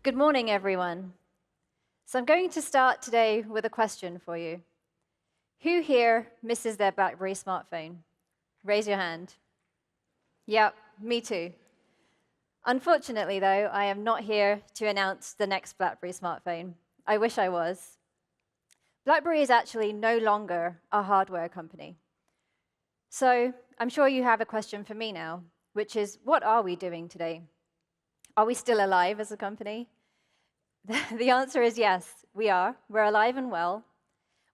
Good morning, everyone. So I'm going to start today with a question for you. Who here misses their BlackBerry smartphone? Raise your hand. Yep, me too. Unfortunately, though, I am not here to announce the next BlackBerry smartphone. I wish I was. BlackBerry is actually no longer a hardware company. So I'm sure you have a question for me now, which is, what are we doing today? Are we still alive as a company? The answer is yes, we are. We're alive and well.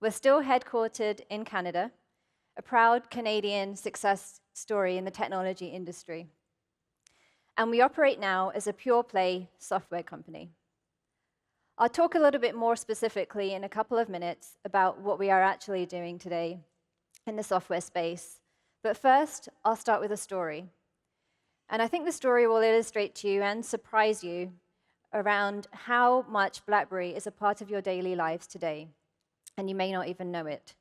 We're still headquartered in Canada, a proud Canadian success story in the technology industry. And we operate now as a pure-play software company. I'll talk a little bit more specifically in a couple of minutes about what we are actually doing today in the software space. But first, I'll start with a story. And I think the story will illustrate to you and surprise you around how much BlackBerry is a part of your daily lives today, and you may not even know it.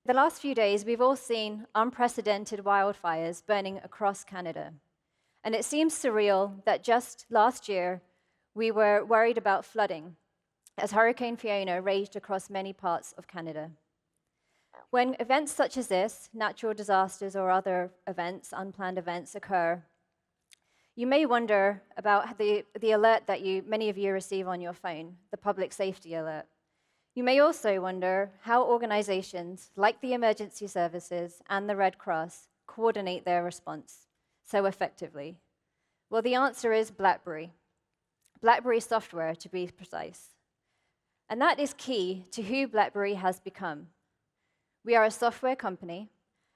The last few days, we've all seen unprecedented wildfires burning across Canada. And it seems surreal that just last year, we were worried about flooding as Hurricane Fiona raged across many parts of Canada. When events such as this, natural disasters or other events, unplanned events occur, you may wonder about the alert that many of you receive on your phone, the public safety alert. You may also wonder how organizations like the emergency services and the Red Cross coordinate their response so effectively. Well, the answer is BlackBerry. BlackBerry software, to be precise. And that is key to who BlackBerry has become. We are a software company,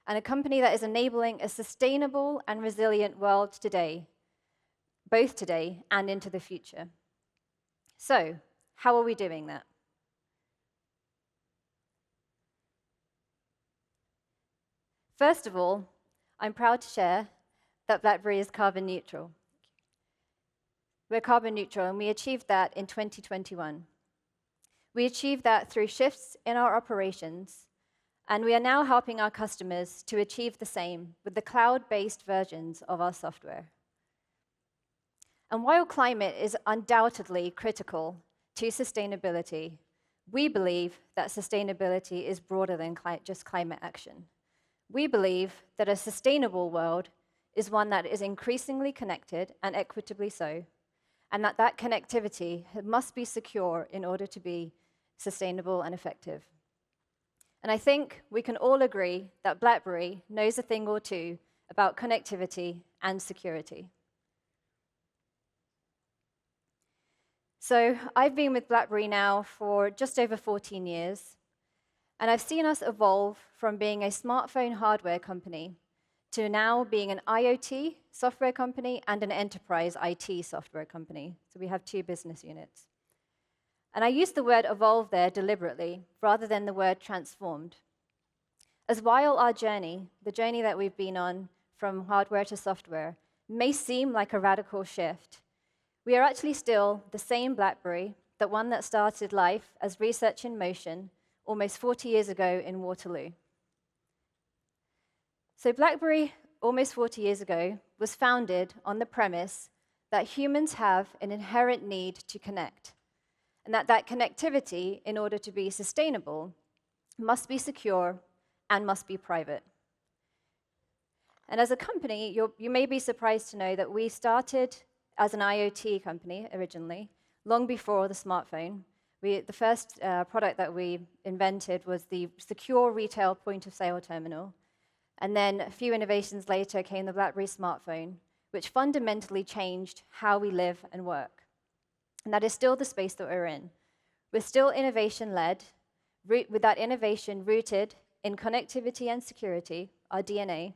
and a company that is enabling a sustainable and resilient world today, both today and into the future. So, how are we doing that? First of all, I'm proud to share that BlackBerry is carbon neutral. We're carbon neutral, and we achieved that in 2021. We achieved that through shifts in our operations, and we are now helping our customers to achieve the same with the cloud-based versions of our software. And while climate is undoubtedly critical to sustainability, we believe that sustainability is broader than just climate action. We believe that a sustainable world is one that is increasingly connected and equitably so, and that connectivity must be secure in order to be sustainable and effective. And I think we can all agree that BlackBerry knows a thing or two about connectivity and security. So I've been with BlackBerry now for just over 14 years, and I've seen us evolve from being a smartphone hardware company to now being an IoT software company and an enterprise IT software company. So we have two business units. And I use the word evolve there deliberately rather than the word transformed. As while our journey, the journey that we've been on from hardware to software, may seem like a radical shift, we are actually still the same BlackBerry, the one that started life as research in motion almost 40 years ago in Waterloo. So BlackBerry, almost 40 years ago, was founded on the premise that humans have an inherent need to connect, and that connectivity, in order to be sustainable, must be secure and must be private. And as a company, you may be surprised to know that we started as an IoT company originally, long before the smartphone. The first product that we invented was the secure retail point-of-sale terminal. And then a few innovations later came the BlackBerry smartphone, which fundamentally changed how we live and work. And that is still the space that we're in. We're still innovation-led, with that innovation rooted in connectivity and security, our DNA.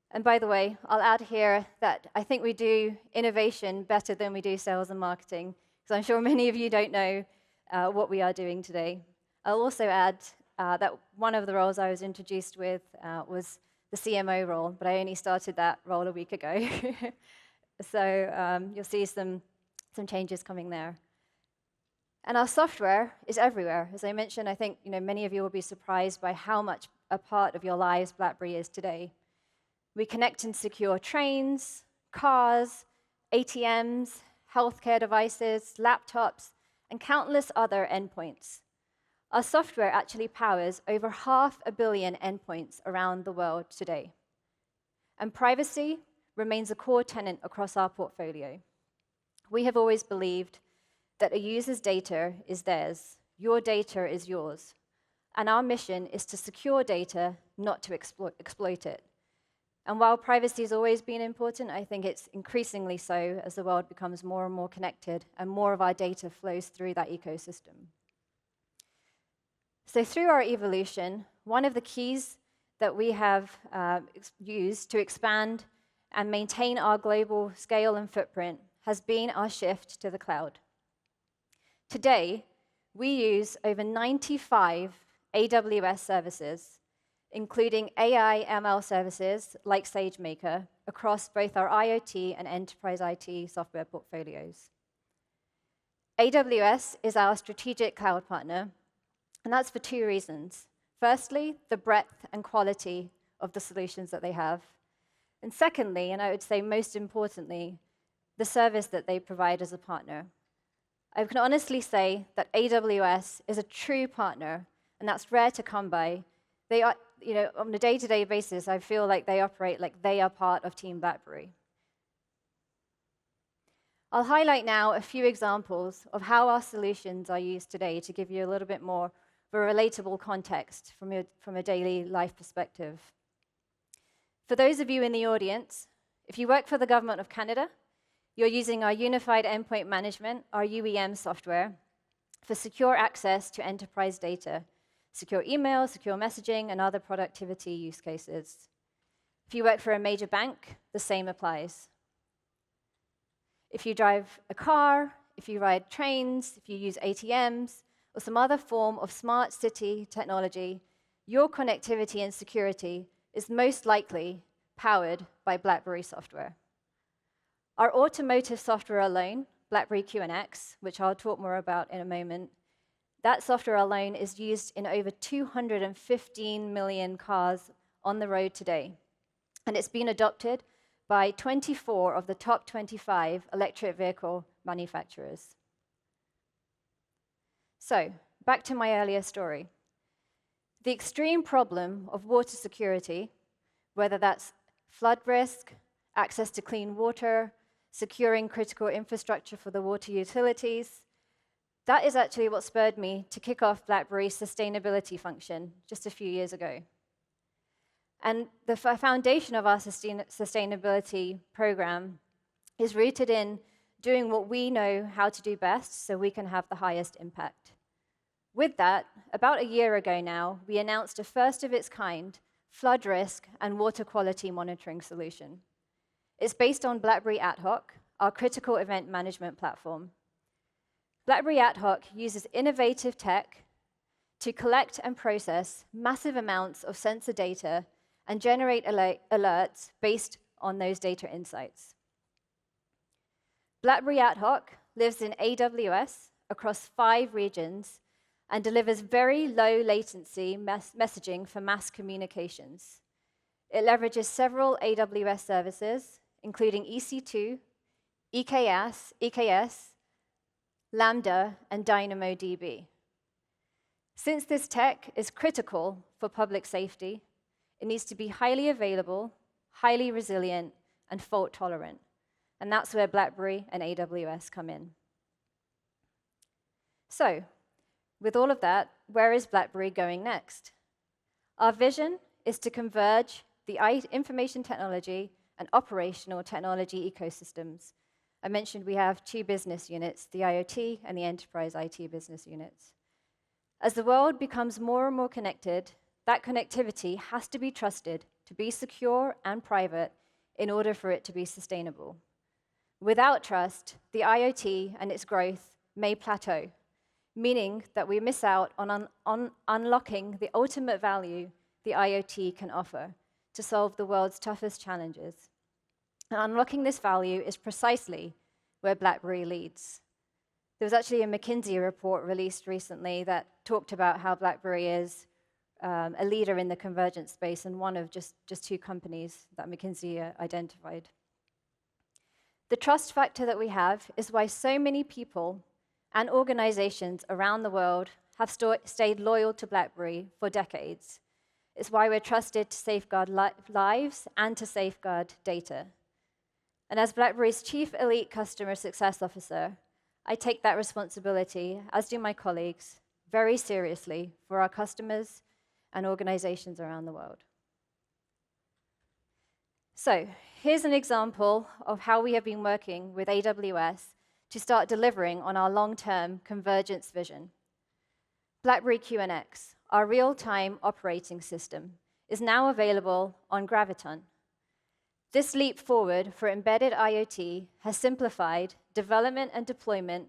And by the way, I'll add here that I think we do innovation better than we do sales and marketing, because I'm sure many of you don't know what we are doing today. I'll also add that one of the roles I was introduced with was the CMO role, but I only started that role a week ago. So you'll see some changes coming there. And our software is everywhere. As I mentioned, I think many of you will be surprised by how much a part of your lives BlackBerry is today. We connect and secure trains, cars, ATMs, healthcare devices, laptops, and countless other endpoints. Our software actually powers over 500 million endpoints around the world today. And privacy remains a core tenet across our portfolio. We have always believed that a user's data is theirs, your data is yours. And our mission is to secure data, not to exploit it. And while privacy has always been important, I think it's increasingly so as the world becomes more and more connected and more of our data flows through that ecosystem. So through our evolution, one of the keys that we have used to expand and maintain our global scale and footprint has been our shift to the cloud. Today, we use over 95 AWS services, including AI ML services like SageMaker, across both our IoT and enterprise IT software portfolios. AWS is our strategic cloud partner, and that's for two reasons. Firstly, the breadth and quality of the solutions that they have. And secondly, and I would say most importantly, the service that they provide as a partner. I can honestly say that AWS is a true partner, and that's rare to come by. They are, on a day-to-day basis, I feel like they operate like they are part of Team BlackBerry. I'll highlight now a few examples of how our solutions are used today to give you a little bit more of a relatable context from a daily life perspective. For those of you in the audience, if you work for the Government of Canada, you're using our Unified Endpoint Management, our UEM software, for secure access to enterprise data, secure email, secure messaging, and other productivity use cases. If you work for a major bank, the same applies. If you drive a car, if you ride trains, if you use ATMs, or some other form of smart city technology, your connectivity and security is most likely powered by BlackBerry software. Our automotive software alone, BlackBerry QNX, which I'll talk more about in a moment, that software alone is used in over 215 million cars on the road today. And it's been adopted by 24 of the top 25 electric vehicle manufacturers. So, back to my earlier story. The extreme problem of water security, whether that's flood risk, access to clean water, securing critical infrastructure for the water utilities, that is actually what spurred me to kick off BlackBerry's sustainability function just a few years ago. And the foundation of our sustainability program is rooted in doing what we know how to do best so we can have the highest impact. With that, about a year ago now, we announced a first-of-its-kind flood risk and water quality monitoring solution. It's based on BlackBerry AtHoc, our critical event management platform. BlackBerry AtHoc uses innovative tech to collect and process massive amounts of sensor data and generate alerts based on those data insights. BlackBerry AtHoc lives in AWS across 5 regions and delivers very low latency messaging for mass communications. It leverages several AWS services, including EC2, EKS, Lambda, and DynamoDB. Since this tech is critical for public safety, it needs to be highly available, highly resilient, and fault tolerant. And that's where BlackBerry and AWS come in. So, with all of that, where is BlackBerry going next? Our vision is to converge the information technology and operational technology ecosystems. I mentioned we have 2 business units, the IoT and the enterprise IT business units. As the world becomes more and more connected, that connectivity has to be trusted to be secure and private in order for it to be sustainable. Without trust, the IoT and its growth may plateau, meaning that we miss out on unlocking the ultimate value the IoT can offer to solve the world's toughest challenges. And unlocking this value is precisely where BlackBerry leads. There was actually a McKinsey report released recently that talked about how BlackBerry is a leader in the convergence space and one of just 2 companies that McKinsey identified. The trust factor that we have is why so many people and organizations around the world have stayed loyal to BlackBerry for decades. It's why we're trusted to safeguard lives and to safeguard data. And as BlackBerry's Chief Elite Customer Success Officer, I take that responsibility, as do my colleagues, very seriously for our customers and organizations around the world. So here's an example of how we have been working with AWS to start delivering on our long-term convergence vision. BlackBerry QNX, our real-time operating system, is now available on Graviton. This leap forward for embedded IoT has simplified development and deployment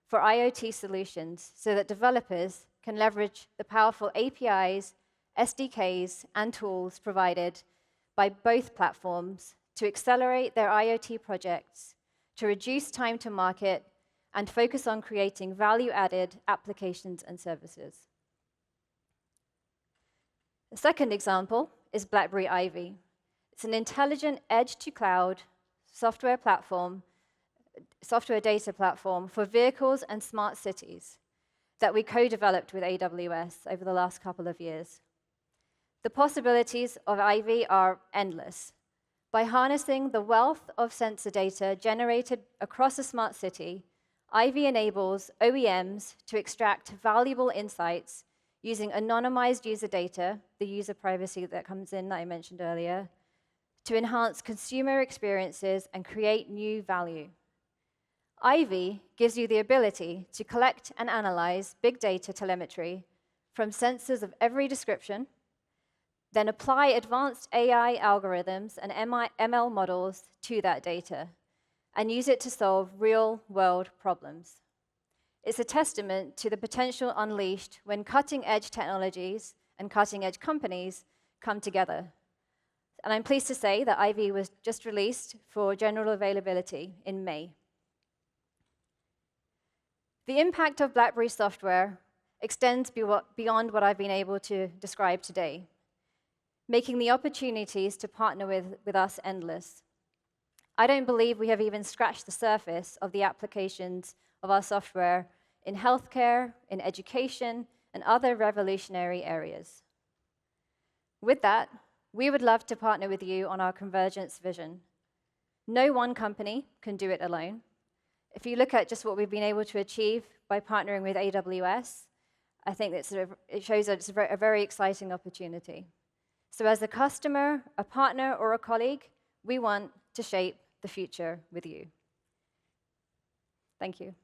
for IoT solutions so that developers can leverage the powerful APIs, SDKs, and tools provided by both platforms to accelerate their IoT projects, to reduce time to market, and focus on creating value-added applications and services. The second example is BlackBerry Ivy. It's an intelligent edge-to-cloud software data platform for vehicles and smart cities that we co-developed with AWS over the last couple of years. The possibilities of Ivy are endless. By harnessing the wealth of sensor data generated across a smart city, Ivy enables OEMs to extract valuable insights using anonymized user data, the user privacy that comes in that I mentioned earlier, to enhance consumer experiences and create new value. Ivy gives you the ability to collect and analyze big data telemetry from sensors of every description, then apply advanced AI algorithms and ML models to that data, and use it to solve real-world problems. It's a testament to the potential unleashed when cutting-edge technologies and cutting-edge companies come together. And I'm pleased to say that Ivy was just released for general availability in May. The impact of BlackBerry software extends beyond what I've been able to describe today, making the opportunities to partner with us endless. I don't believe we have even scratched the surface of the applications of our software in healthcare, in education, and other revolutionary areas. With that, we would love to partner with you on our convergence vision. No one company can do it alone. If you look at just what we've been able to achieve by partnering with AWS, I think it shows that it's a very exciting opportunity. So as a customer, a partner, or a colleague, we want to shape the future with you. Thank you.